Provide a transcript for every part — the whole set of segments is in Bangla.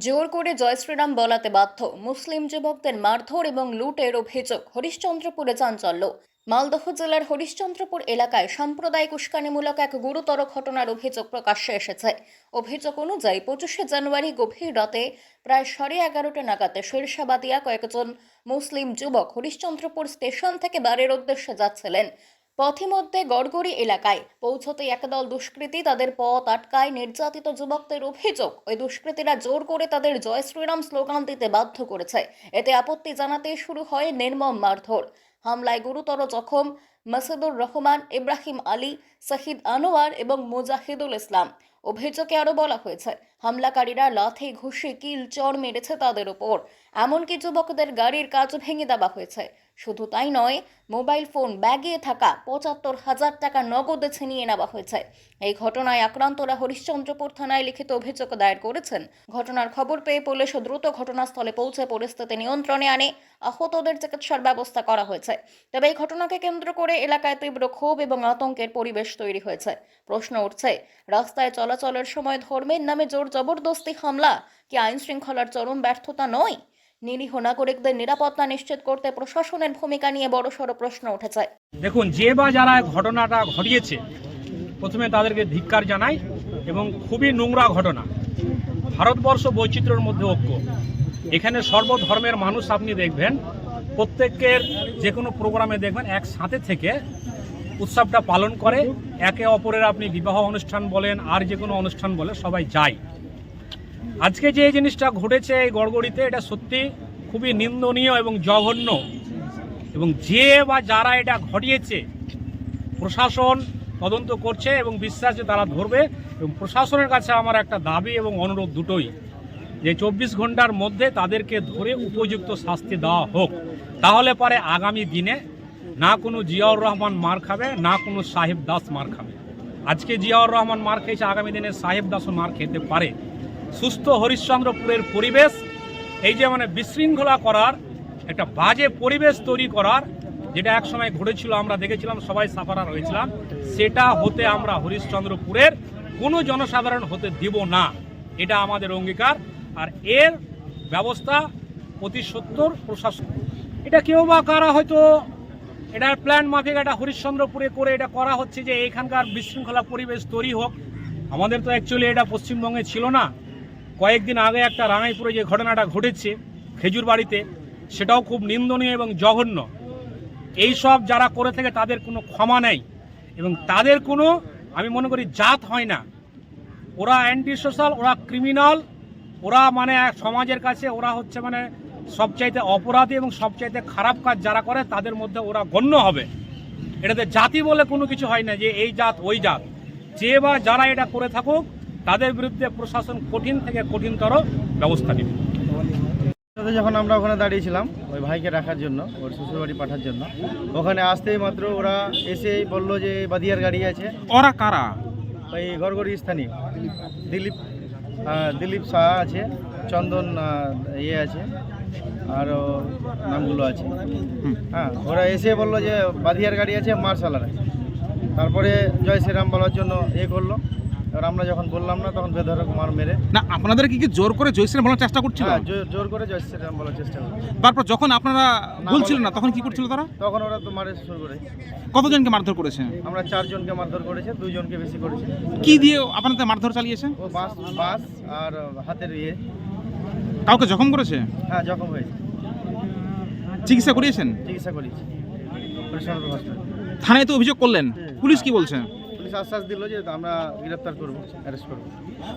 জোর করে জয় শ্রীরাম বলাতে বাধ্য মুসলিম যুবকদের মারধর এবং লুটের অভিযোগ। হরিশ্চন্দ্রপুরে চাঞ্চল্য। মালদহ জেলার হরিশ্চন্দ্রপুর এলাকায় সাম্প্রদায়িক উস্কানিমূলক এক গুরুতর ঘটনার অভিযোগ প্রকাশ্যে এসেছে। অভিযোগ অনুযায়ী 25শে জানুয়ারি গভীর রাতে প্রায় 11:30 নাগাদে শেরশাবাদিয়া কয়েকজন মুসলিম যুবক হরিশ্চন্দ্রপুর স্টেশন থেকে বাড়ির উদ্দেশ্যে যাচ্ছিলেন। পথিমধ্যে গড়গড়ি এলাকায় পৌঁছতেই একদল দুষ্কৃতী তাদের পথ আটকায়। নির্যাতিত যুবকদের অভিযোগ, ওই দুষ্কৃতীরা জোর করে তাদের জয় শ্রীরাম স্লোগান দিতে বাধ্য করেছে। এতে আপত্তি জানাতে শুরু হয় নির্মম মারধর। হামলায় গুরুতর জখম মাসুদুর রহমান, ইব্রাহিম আলী, শহীদ আনোয়ার এবং মুজাহিদুল ইসলাম। অভিযোগে আরও বলা হয়েছে, হামলাকারীরা লাথি, ঘুষি, কিল, চড় মেরেছে তাদের উপর। এমনকি যুবকদের গাড়ির কাচ ভেঙে দেওয়া হয়েছে। শুধু তাই নয়, মোবাইল ফোন, ব্যাগে থাকা 75,000 টাকা নগদে ছিনিয়ে নেওয়া হয়েছে। এই ঘটনায় আক্রান্তরা হরিশ্চন্দ্রপুর থানায় লিখিত অভিযোগ দায়ের করেছেন। ঘটনার খবর পেয়ে পুলিশ দ্রুত ঘটনাস্থলে পৌঁছে পরিস্থিতি নিয়ন্ত্রণে আনে। আহতদের চিকিৎসার ব্যবস্থা করা হয়েছে। তবে এই ঘটনাকে কেন্দ্র করে এলাকায় তীব্র ক্ষোভ এবং আতঙ্কের পরিবেশ তৈরি হয়েছে। প্রশ্ন উঠছে, রাস্তায় চলাচলের সময় ধর্মের নামে জোর জবরদস্তি হামলা কি আইন শৃঙ্খলার চরম ব্যর্থতা নয়? নিরীহ নাগরিকদের নিরাপত্তা নিশ্চিত করতে প্রশাসনের ভূমিকা নিয়ে বড়সড় প্রশ্ন উঠেছে। দেখুন, যে বা যারা ঘটনাটা ঘটিয়েছে, প্রথমে তাদেরকে ধিক্কার জানাই এবং খুবই নোংরা ঘটনা। ভারতবর্ষ বৈচিত্র্যের মধ্যে ঐক্য। এখানে সর্বধর্মের মানুষ আপনি দেখবেন, প্রত্যেকের যে কোনো প্রোগ্রামে দেখবেন একসাথে থেকে উৎসবটা পালন করে। একে অপরের আপনি বিবাহ অনুষ্ঠান বলেন আর যে কোনো অনুষ্ঠান বলে সবাই যায়। আজকে যে জিনিসটা ঘটেছে এই গড়গড়িতে, এটা সত্যি খুবই নিন্দনীয় এবং জঘন্য। এবং যে বা যারা এটা ঘটিয়েছে, প্রশাসন তদন্ত করছে এবং বিশ্বাসে তারা ধরবে। এবং প্রশাসনের কাছে আমার একটা দাবি এবং অনুরোধ দুটোই, যে 24 ঘন্টার মধ্যে তাদেরকে ধরে উপযুক্ত শাস্তি দেওয়া হোক। তাহলে পরে আগামী দিনে না কোনো জিয়াউর রহমান মার খাবে, না কোনো সাহেব দাস মার খাবে। আজকে জিয়াউর রহমান মার খেয়েছে, আগামী দিনে সাহেব দাসও মার খেতে পারে। সুস্থ হরিশ্চন্দ্রপুরের পরিবেশ, এই যে বিশৃঙ্খলা করার একটা বাজে পরিবেশ তৈরি করার, যেটা এক সময় ঘটেছিল, আমরা দেখেছিলাম, সবাই সাফারার হয়েছিলাম, সেটা হতে আমরা হরিশ্চন্দ্রপুরের কোনো জনসাধারণ হতে দিব না। এটা আমাদের অঙ্গীকার। আর এর ব্যবস্থা অতি সত্বর প্রশাসন। এটা কেউ বা কারা হয়তো এটার প্ল্যান মাফিক এটা হরিশ্চন্দ্রপুরে করে এটা করা হচ্ছে যে এখানকার বিশৃঙ্খলা পরিবেশ তৈরি হোক। আমাদের তো অ্যাকচুয়ালি এটা পশ্চিমবঙ্গে ছিল না। কয়েকদিন আগে একটা রাঙাইপুরে যে ঘটনাটা ঘটেছে খেজুর বাড়িতে, সেটাও খুব নিন্দনীয় এবং জঘন্য। এই সব যারা করে থাকে তাদের কোনো ক্ষমা নেই এবং তাদের কোনো, আমি মনে করি, জাত হয় না। ওরা অ্যান্টি সোশ্যাল, ওরা ক্রিমিনাল, ওরা সমাজের কাছে ওরা হচ্ছে সবচাইতে অপরাধী এবং সবচাইতে খারাপ কাজ যারা করে তাদের মধ্যে ওরা গণ্য হবে। এটাতে জাতি বলে কোনো কিছু হয় না যে এই জাত ওই জাত। যে বা যারা এটা করে থাকুক তাদের বিরুদ্ধে প্রশাসন কঠিন থেকে কঠিনতর ব্যবস্থা নেবে। যখন আমরা ওখানে দাঁড়িয়েছিলাম ওই ভাইকে রাখার জন্য, ওর শ্বশুরবাড়ি পাঠার জন্য, ওখানে আসতেই মাত্র ওরা এসেই বললো যে বাদিয়ার গাড়ি আছে। ওরা কারা? ওই গড়গড়ি স্থানীয় দিলীপ শাহ আছে, চন্দন আছে, আরও নামগুলো আছে। হ্যাঁ, ওরা এসে বললো যে বাদিয়ার গাড়ি আছে, মার্শালার আছে। তারপরে জয় শ্রীরাম বলার জন্য করলো। এবার আমরা যখন বললাম না, তখন বেধড়ক মার মেরে। না, আপনাদের কি জোর করে জয় শ্রীরাম বলার চেষ্টা করছিল? হ্যাঁ, জোর করে জয় শ্রীরাম বলার চেষ্টা করছিল। তারপর যখন আপনারা বলছিলেন না, তখন কি করছিল তারা? তখন ওরা তো মারে শুরু করে। কতজনকে মারধর করেছে? আমরা 4 জনকে মারধর করেছে, 2 জনকে বেশি করেছে। কি দিয়ে আপনাদের মারধর চালিয়েছে? ও বাস আর হাতের কাউকে জখম করেছে? হ্যাঁ, জখম হয়েছে। চিকিৎসা করিয়েছেন? চিকিৎসা করিয়েছি হরিশ্চন্দ্রপুর হসপিটালে। থানায় তো অভিযোগ করলেন, পুলিশ কি বলছে? পুলিশ আশ্বাস দিল যে আমরা গ্রেফতার করবো, অ্যারেস্ট করবো।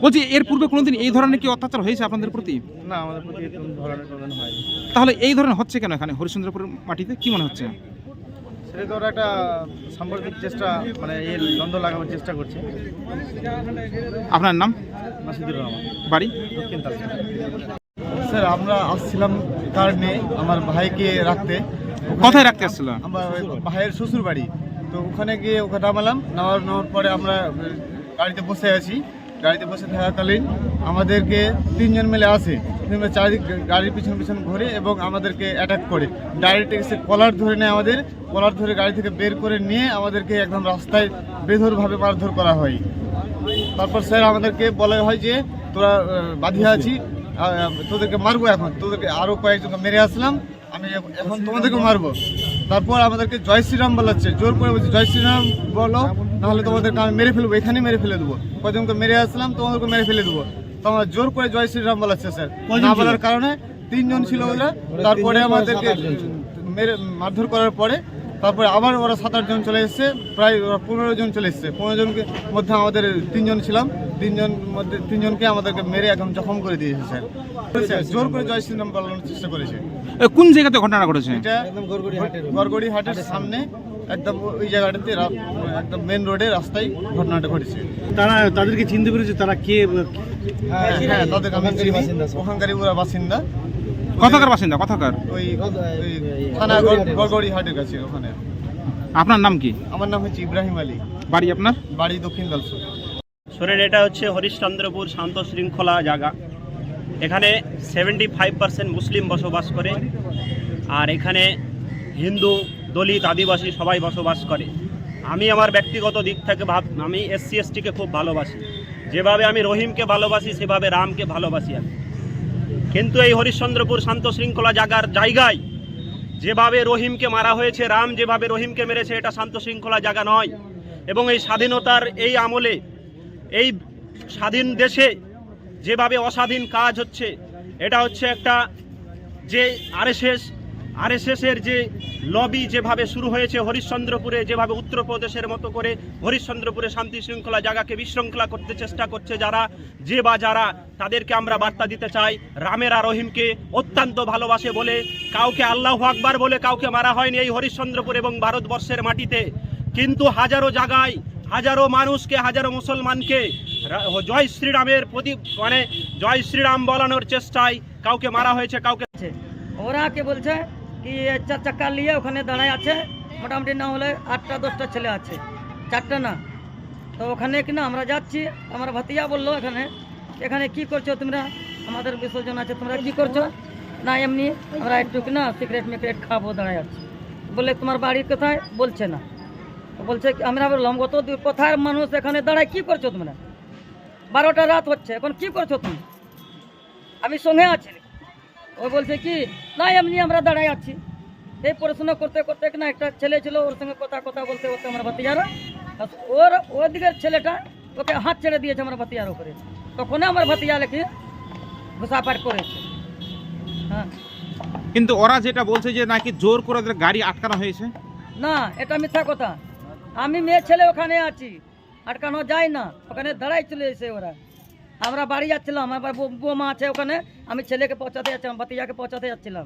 বলছি, এর পূর্বে কোনোদিন এই ধরনের কি অত্যাচার হয়েছে আপনাদের প্রতি? না, আমাদের প্রতি কোনো ধরনের কোনোদিন হয়নি। তাহলে এই ধরনের হচ্ছে কেন এখানে হরিশ্চন্দ্রপুর মাটিতে? কি মনে হচ্ছে? সেটা তো ওরা একটা সাম্প্রতিক চেষ্টা, এর দ্বন্দ্ব লাগানোর চেষ্টা করছে। আপনার নাম? মাসুদুর রহমান, বাড়ি দক্ষিণ তালচা। স্যার, আমরা আসছিলাম কার্ড নিয়ে আমার ভাইকে রাখতে। কোথায় রাখতে আসছিল? আমার ভাইয়ের শ্বশুর বাড়ি। তো ওখানে গিয়ে ওখানে নামার পরে আমরা গাড়িতে বসে আছি। গাড়িতে বসে থাকাকালীন আমাদেরকে 3 জন মিলে আসে, চারিদিক গাড়ির পিছন ঘুরে এবং আমাদেরকে অ্যাটাক করে। ডাইরেক্ট এসে কলার ধরে নেয়, আমাদের কলার ধরে গাড়ি থেকে বের করে নিয়ে আমাদেরকে একদম রাস্তায় বেধড়ভাবে মারধর করা হয়। তারপর স্যার আমাদেরকে বলা হয় যে তোরা বাঁধিয়া আছি, তোদেরকে মারবো, এখন তোদেরকে আরও কয়েকজনকে মেরে আসলাম, আমি এখন তোমাদেরকে মারবো। তারপর আমাদেরকে জয় শ্রীরাম বলাচ্ছে, জোর করে বলছে জয় শ্রীরাম বলো, নাহলে তোমাদেরকে আমি মেরে ফেলবো, এখানে মেরে ফেলে দেবো। কয়েকজনকে মেরে আসলাম, তোমাদেরকে মেরে ফেলে দেবো। তো আমার জোর করে জয় শ্রীরাম বলাচ্ছে স্যার, না বলার কারণে 3 জন ছিল ওরা। তারপরে আমাদেরকে মেরে মারধর করার পরে তারপরে আবার ওরা 7-8 জন চলে এসছে, প্রায় ওরা 15 জন চলে এসছে। 15 জনকে মধ্যে আমাদের 3 জন ছিলাম, 3 জনকে আমাদেরকে মেরে একদম জখম করে দিয়েছে স্যার। জোর করে জয় শ্রীরাম বলানোর চেষ্টা করেছে। কোন জায়গাতে ঘটনা ঘটেছে? এটা গড়গড়ি হাটের সামনে একদম ওই জায়গাটাতে একদম মেন রোডে রাস্তায় ঘটনাটা ঘটেছে। তাদেরকে চিনতে পেরেছে তারা কে? হ্যাঁ, তাদের আমি চিনি, ওখানকারই ওরা বাসিন্দা। কথাকার বাসিন্দা? কথাকার ওই থানা গড়গড়ি হাটের কাছে ওখানে। আপনার নাম কি? আমার নাম হচ্ছে ইব্রাহিম আলী, বাড়ি আপনার? বাড়ি দক্ষিণ দলসুর। শোনেন, এটা হচ্ছে হরিশ্চন্দ্রপুর শান্ত শৃঙ্খলা জায়গা। এখানে 75% মুসলিম বসবাস করে, আর এখানে হিন্দু, দলিত, আদিবাসী সবাই বসবাস করে। আমি আমার ব্যক্তিগত দিক থেকে আমি SC/STকে খুব ভালোবাসি। যেভাবে আমি রহিমকে ভালোবাসি সেভাবে রামকে ভালোবাসি আমি। কিন্তু এই হরিশ্চন্দ্রপুর শান্ত শৃঙ্খলা জায়গায় যেভাবে রহিমকে মারা হয়েছে, রাম যেভাবে রহিমকে মেরেছে, এটা শান্ত শৃঙ্খলা জায়গা নয়। এবং এই স্বাধীনতার এই আমলে, এই স্বাধীন দেশে যেভাবে অস্বাধীন কাজ হচ্ছে, এটা হচ্ছে একটা যে আরএসএসের যে লবি যেভাবে শুরু হয়েছে হরিশ্চন্দ্রপুরে, যেভাবে উত্তরপ্রদেশের মতো করে হরিশ্চন্দ্রপুরে শান্তি শৃঙ্খলা জায়গাকে বিশৃঙ্খলা করতে চেষ্টা করছে যারা তাদেরকে আমরা বার্তা দিতে চাই, রামের আর রহিমকে অত্যন্ত ভালোবাসে বলে কাউকে আল্লাহু আকবার বলে কাউকে মারা হয়নি এই হরিশ্চন্দ্রপুর এবং ভারতবর্ষের মাটিতে। কিন্তু হাজারো জায়গায় হাজারো মানুষকে, হাজারো মুসলমানকে জয় শ্রীরামের জয় শ্রীরাম বলানোর চেষ্টায় কাউকে মারা হয়েছে, কাউকে। ওরা কে বলছে কি 4 চাকা নিয়ে ওখানে দাঁড়ায় আছে, মোটামুটি না হলে 8টা-10টা ছেলে আছে, 4টা না। তো ওখানে কিনা আমরা যাচ্ছি, আমার ভাতিজা বললো এখানে কি করছো তোমরা, আমাদের বিসর্জন আছে, তোমরা কি করছো? না এমনি আমরা একটু কিনা সিগারেট খাবো, দাঁড়ায় আছি। বলে তোমার বাড়ি কোথায়? বলছে না। বলছে আমরা বললাম কত কোথায় মানুষ এখানে দাঁড়ায়, কি করছো তোমরা? 12টা রাত হচ্ছে, এখন কি করছো তুমি? আমি সঙ্গে আছি। ও বলছে কি না এমনি আমরা দাঁড়াই আছি। এই পড়াশোনা করতে করতে কিনা একটা ছেলে ছিল, ওর সঙ্গে কথা বলতে বলতে আমার ভাতিজারা, ওর দিকের ছেলেটা ওকে হাত ছেড়ে দিয়েছে আমার ভাতিজার উপরে। তখন আমার ভাতিজা লেখে ঘুষাপাট করেছে। হ্যাঁ, কিন্তু ওরা যেটা বলছে যে নাকি জোর করে ওদের গাড়ি আটকানো হয়েছে। না, এটা মিথ্যা কথা। আমি মেয়ে ছেলে ওখানে আছি, আটকানো যায় না, ওখানে দাঁড়াই চলে এসে ওরা। আমরা বাড়ি যাচ্ছিলাম, আমার বৌমা আছে ওখানে, আমি ছেলেকে পৌঁছাতে যাচ্ছিলাম, ভাতিজাকে পৌঁছাতে যাচ্ছিলাম।